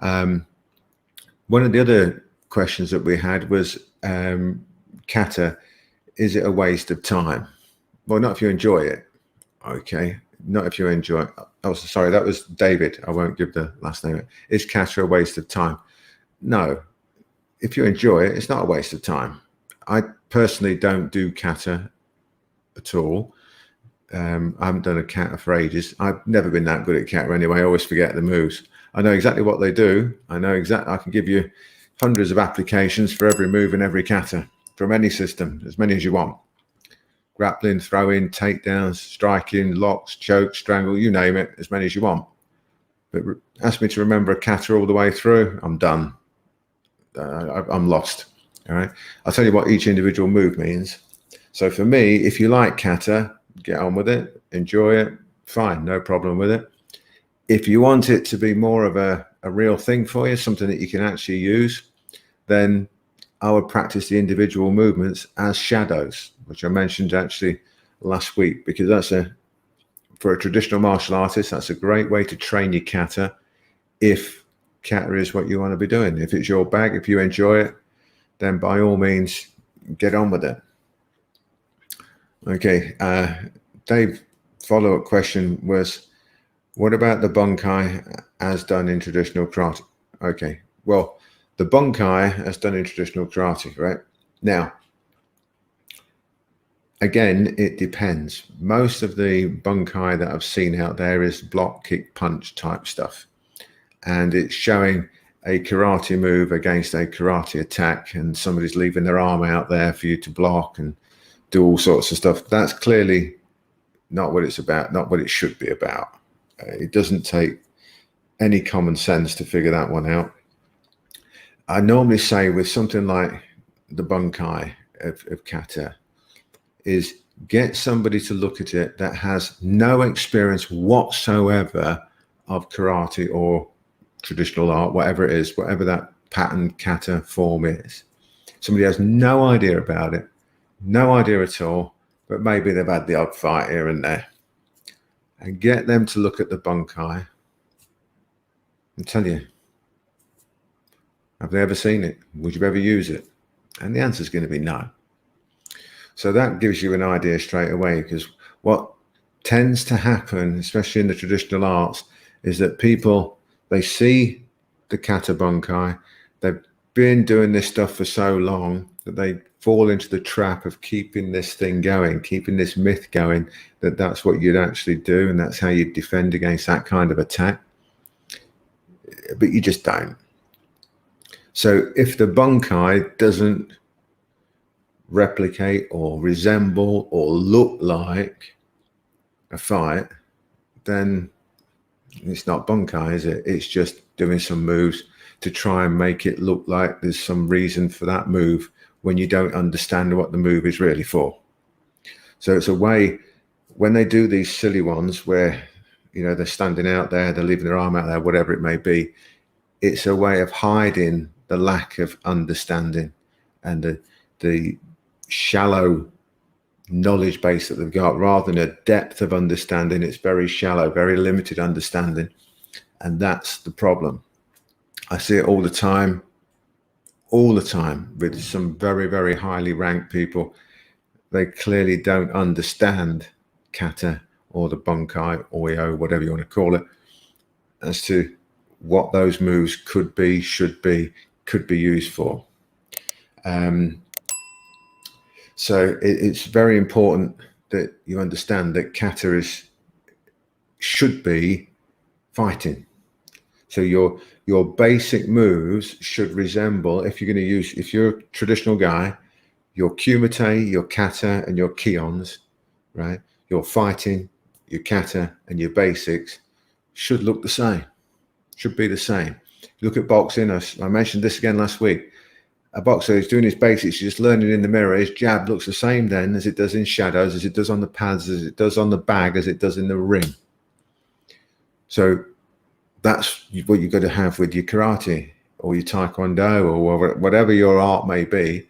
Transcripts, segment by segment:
One of the other questions that we had was, Kata, is it a waste of time? Well, not if you enjoy it. Okay, not if you enjoy it. Oh, sorry, that was David. I won't give the last name. Is Kata a waste of time? No. If you enjoy it, it's not a waste of time. I personally don't do Kata at all. I haven't done a Kata for ages. I've never been that good at Kata anyway. I always forget the moves. I know exactly what they do. I know exactly. I can give you hundreds of applications for every move in every Kata from any system, as many as you want. Grappling, throwing, takedowns, striking, locks, choke, strangle, you name it, as many as you want. But ask me to remember a Kata all the way through, I'm done. I'm lost. All right. I'll tell you what each individual move means. So for me, if you like Kata, get on with it, enjoy it, fine, no problem with it. If you want it to be more of a real thing for you, something that you can actually use, then I would practice the individual movements as shadows, which I mentioned actually last week, because for a traditional martial artist, that's a great way to train your Kata if Kata is what you want to be doing. If it's your bag, if you enjoy it, then by all means, get on with it. Okay, Dave, follow-up question was, what about the bunkai as done in traditional karate? Okay, well, the bunkai as done in traditional karate, right? Now, again, it depends. Most of the bunkai that I've seen out there is block, kick, punch type stuff. And it's showing a karate move against a karate attack, and somebody's leaving their arm out there for you to block and do all sorts of stuff. That's clearly not what it's about, not what it should be about. It doesn't take any common sense to figure that one out. I normally say with something like the bunkai of Kata is get somebody to look at it that has no experience whatsoever of karate or traditional art, whatever it is, whatever that pattern Kata form is. Somebody has no idea about it, no idea at all, but maybe they've had the odd fight here and there. And get them to look at the bunkai and tell you, have they ever seen it? Would you ever use it? And the answer is going to be no. So that gives you an idea straight away, because what tends to happen, especially in the traditional arts, is that people, they see the Kata Bunkai, they've been doing this stuff for so long that they fall into the trap of keeping this thing going, keeping this myth going, that that's what you'd actually do and that's how you defend against that kind of attack. But you just don't. So if the bunkai doesn't replicate or resemble or look like a fight, then it's not bunkai, is it? It's just doing some moves to try and make it look like there's some reason for that move when you don't understand what the move is really for. So it's a way, when they do these silly ones where, you know, they're standing out there, they're leaving their arm out there, whatever it may be, it's a way of hiding the lack of understanding and the shallow knowledge base that they've got. Rather than a depth of understanding, it's very shallow, very limited understanding. And that's the problem. I see it all the time with some very, very highly ranked people. They clearly don't understand Kata or the bunkai, oyo, whatever you want to call it, as to what those moves could be, should be, could be used for. So it's very important that you understand that Kata should be fighting. So your basic moves should resemble, if you're going to use, if you're a traditional guy, your kumite, your kata, and your kions, right? Your fighting, your kata, and your basics should look the same, should be the same. Look at boxing. I mentioned this again last week. A boxer is doing his basics, he's just learning in the mirror. His jab looks the same then as it does in shadows, as it does on the pads, as it does on the bag, as it does in the ring. So that's what you've got to have with your karate or your taekwondo or whatever your art may be.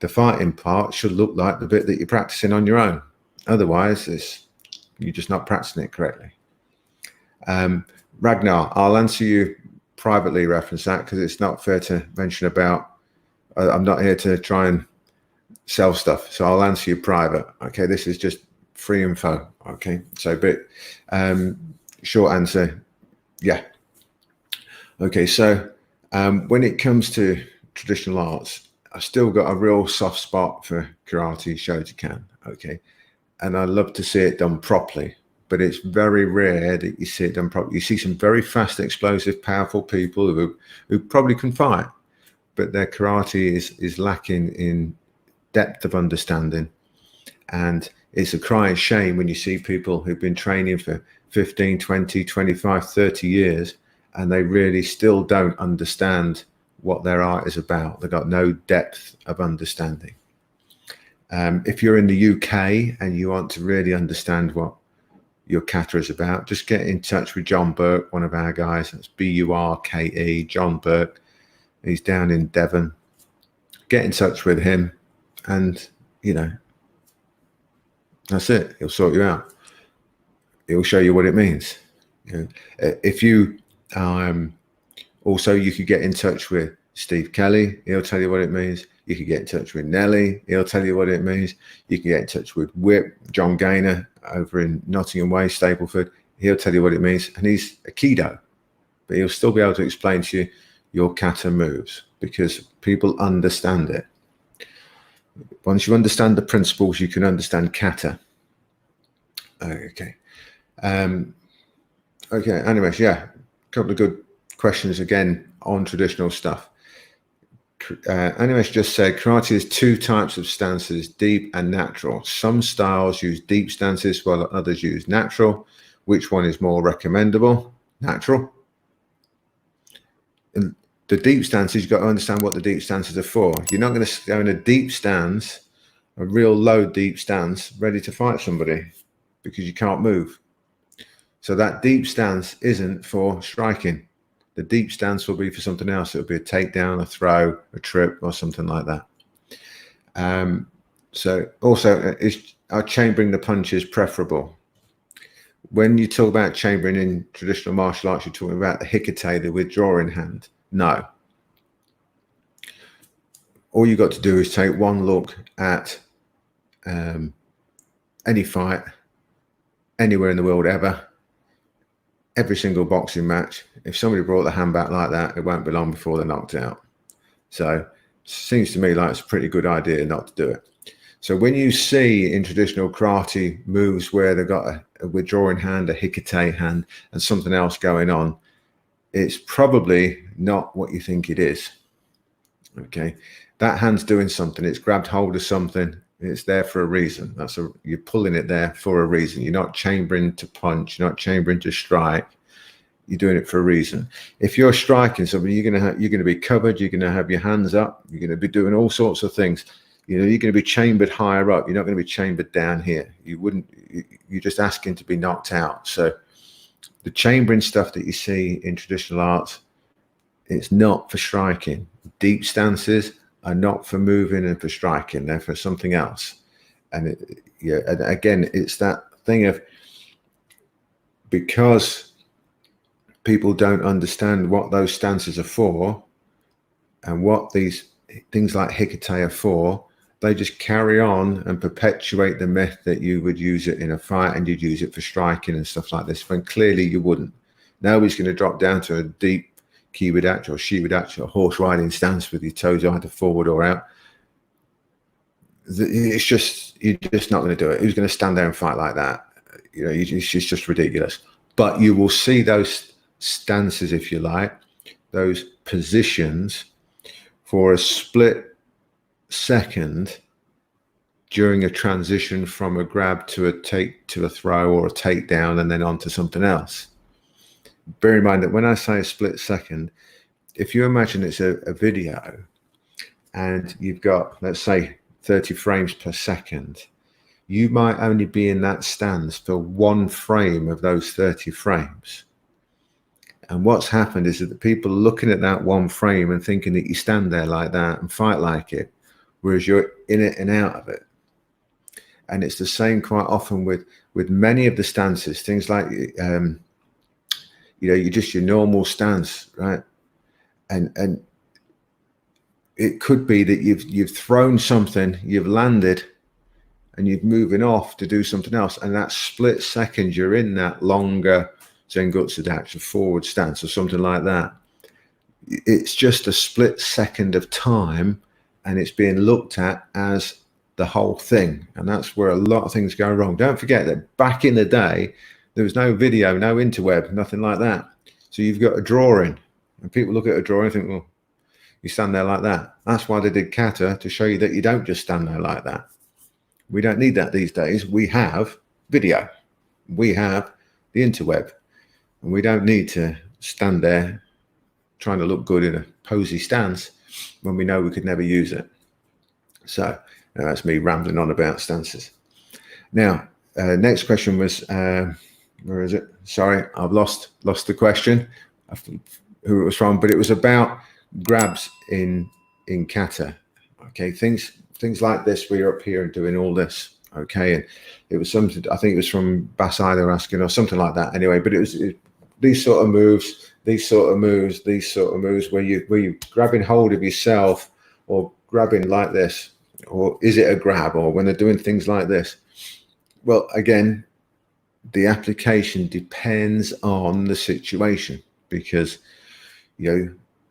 The fighting part should look like the bit that you're practicing on your own. Otherwise, you're just not practicing it correctly. Ragnar, I'll answer you privately reference that because it's not fair to mention about, I'm not here to try and sell stuff. So I'll answer you private. Okay. This is just free info. Okay. So, but short answer, yeah. Okay. So when it comes to traditional arts, I've still got a real soft spot for karate Shotokan. Okay. And I love to see it done properly, but it's very rare that you see it done properly. You see some very fast, explosive, powerful people who probably can fight, but their karate is lacking in depth of understanding. And it's a crying shame when you see people who've been training for 15, 20, 25, 30 years, and they really still don't understand what their art is about. They've got no depth of understanding. If you're in the UK and you want to really understand what your kata is about, just get in touch with John Burke, one of our guys. That's Burke, John Burke. He's down in Devon. Get in touch with him, and that's it. He'll sort you out. He'll show you what it means. If you also, you could get in touch with Steve Kelly. He'll tell you what it means. You can get in touch with Nelly. He'll tell you what it means. You can get in touch with Whip, John Gaynor over in Nottingham Way, Stapleford. He'll tell you what it means. And he's a Aikido, but he'll still be able to explain to you your kata moves because people understand it. Once you understand the principles, you can understand kata. Okay. Okay. Anyways, yeah, a couple of good questions again on traditional stuff. Animesh just said karate has two types of stances, deep and natural. Some styles use deep stances while others use natural. Which one is more recommendable? Natural. And the deep stances, you've got to understand what the deep stances are for. You're not going to go in a deep stance, a real low deep stance, ready to fight somebody because you can't move. So that deep stance isn't for striking. The deep stance will be for something else. It'll be a takedown, a throw, a trip, or something like that. So also, are chambering the punches preferable? When you talk about chambering in traditional martial arts, you're talking about the hikite, the withdrawing hand. No. All you've got to do is take one look at any fight, anywhere in the world ever, every single boxing match. If somebody brought the hand back like that, it won't be long before they're knocked out. So it seems to me like it's a pretty good idea not to do it. So when you see in traditional karate moves where they've got a withdrawing hand, a hikite hand, and something else going on, it's probably not what you think it is. Okay, that hand's doing something. It's grabbed hold of something. It's there for a reason. You're pulling it there for a reason. You're not chambering to punch. You're not chambering to strike. You're doing it for a reason. If you're striking somebody, you're going to be covered. You're going to have your hands up. You're going to be doing all sorts of things. You're going to be chambered higher up. You're not going to be chambered down here. You're just asking to be knocked out. So the chambering stuff that you see in traditional arts, it's not for striking. Deep stances are not for moving and for striking. They're for something else. And and again, it's that thing of, because people don't understand what those stances are for and what these things like hikite are for, they just carry on and perpetuate the myth that you would use it in a fight and you'd use it for striking and stuff like this, when clearly you wouldn't. Nobody's going to drop down to a deep kiwidachi or shiwidachi or horse riding stance with your toes either forward or out. It's just, you're just not going to do it. Who's going to stand there and fight like that? It's just ridiculous. But you will see those stances, if you like, those positions for a split second during a transition from a grab to a throw or a takedown and then on to something else. Bear in mind that when I say a split second, if you imagine it's a video and you've got, let's say, 30 frames per second, you might only be in that stance for one frame of those 30 frames. And what's happened is that the people are looking at that one frame and thinking that you stand there like that and fight like it, whereas you're in it and out of it. And it's the same quite often with many of the stances, things like, you're just your normal stance, right? and it could be that you've thrown something, you've landed, and you're moving off to do something else, and that split second you're in that longer Zengutsu dash, a forward stance or something like that. It's just a split second of time, and it's being looked at as the whole thing, and that's where a lot of things go wrong. Don't forget that back in the day, there was no video, no interweb, nothing like that. So you've got a drawing, and people look at a drawing and think, well, you stand there like that. That's why they did kata, to show you that you don't just stand there like that. We don't need that these days. We have video. We have the interweb. And we don't need to stand there trying to look good in a posy stance when we know we could never use it. So that's me rambling on about stances. Now, next question was, where is it? Sorry, I've lost the question, who it was from, but it was about grabs in kata. Okay, things like this. We are up here and doing all this. Okay, and it was something, I think it was from Basai they were asking, or something like that. Anyway, but it was these sort of moves, where you're grabbing hold of yourself, or grabbing like this, or is it a grab, or when they're doing things like this. Well, again, the application depends on the situation, because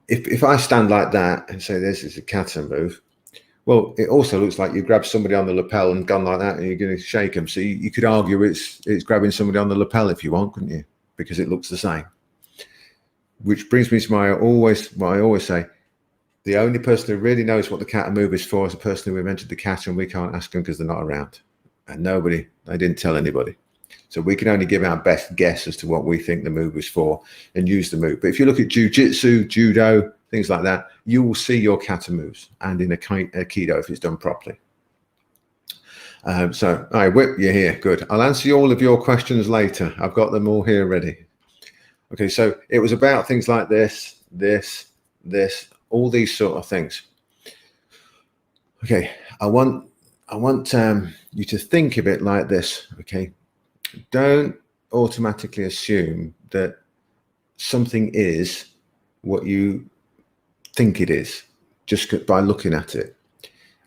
if I stand like that and say this is a kata move, well, it also looks like you grab somebody on the lapel and gone like that, and you're going to shake them. So you could argue it's grabbing somebody on the lapel if you want, couldn't you? Because it looks the same. Which brings me to what I always say: the only person who really knows what the kata move is for is the person who invented the kata, and we can't ask them because they're not around, and they didn't tell anybody. So we can only give our best guess as to what we think the move is for and use the move. But if you look at jiu-jitsu, judo, things like that, you will see your kata moves, and in a aikido if it's done properly. So, all right, Whip, you're here. Good. I'll answer all of your questions later. I've got them all here ready. Okay, so it was about things like this, all these sort of things. Okay, I want you to think of it like this. Okay, don't automatically assume that something is what you think it is just by looking at it.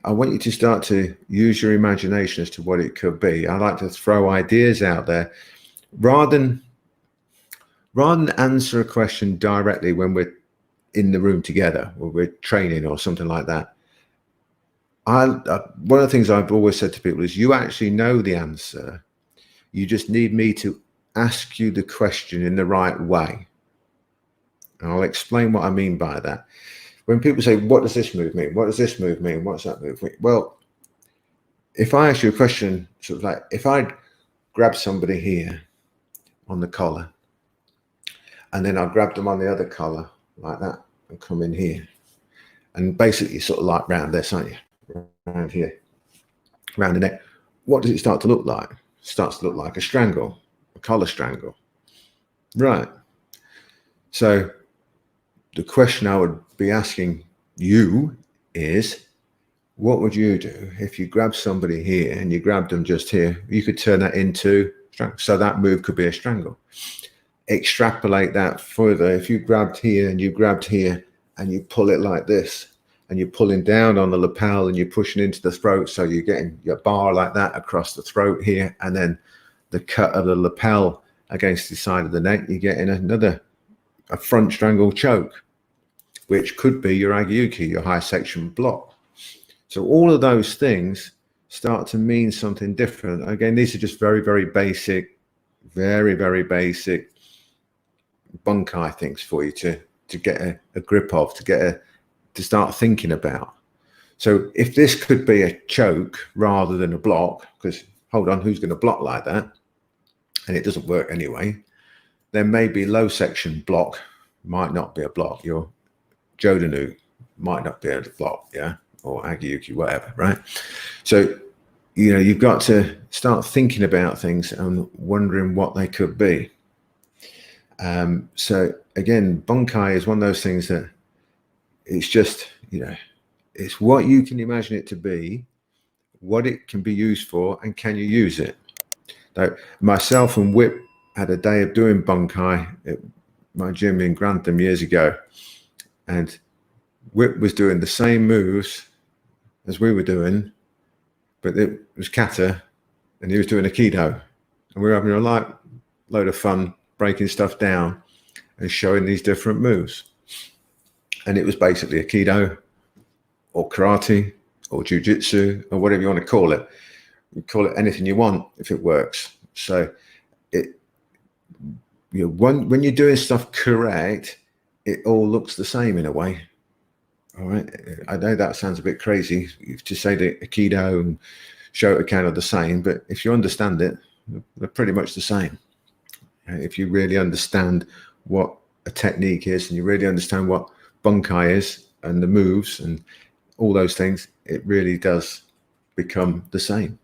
I want you to start to use your imagination as to what it could be. I like to throw ideas out there rather than answer a question directly when we're in the room together or we're training or something like that. One of the things I've always said to people is, you actually know the answer. You just need me to ask you the question in the right way. And I'll explain what I mean by that. When people say, what does this move mean? What does this move mean? What's that move mean? Well, if I ask you a question, sort of like, if I grab somebody here on the collar, and then I grab them on the other collar like that and come in here, and basically sort of like round this, aren't you? Around here, around the neck. What does it start to look like? It starts to look like a strangle, a collar strangle. Right. So the question I would be asking you is, what would you do if you grab somebody here and you grabbed them just here? You could turn that into strangle. So that move could be a strangle. Extrapolate that further. If you grabbed here and you grabbed here and you pull it like this, and you're pulling down on the lapel and you're pushing into the throat, so you're getting your bar like that across the throat here, and then the cut of the lapel against the side of the neck, you're getting a front strangle choke, which could be your agyuki, your high section block. So all of those things start to mean something different. Again, these are just very, very basic, very, very basic bunkai things for you to get a grip of, to start thinking about. So if this could be a choke rather than a block, because hold on, who's going to block like that? And it doesn't work anyway. Then maybe low section block might not be a block. Your Jodanu might not be a block, yeah, or agyuki, whatever, right? So, you've got to start thinking about things and wondering what they could be. So again, bunkai is one of those things that it's just, it's what you can imagine it to be, what it can be used for, and can you use it? Now, myself and Whip had a day of doing bunkai at my gym in Grantham years ago, and Whip was doing the same moves as we were doing, but it was Kata, and he was doing Aikido, and we were having a load of fun breaking stuff down and showing these different moves. And it was basically Aikido or karate or jiu-jitsu or whatever you want to call it. You call it anything you want if it works. So when you're doing stuff correct, it all looks the same in a way. All right. I know that sounds a bit crazy to say that Aikido and Shotokan are the same, but if you understand it, they're pretty much the same. If you really understand what a technique is and you really understand what Bunkai is and the moves and all those things, it really does become the same.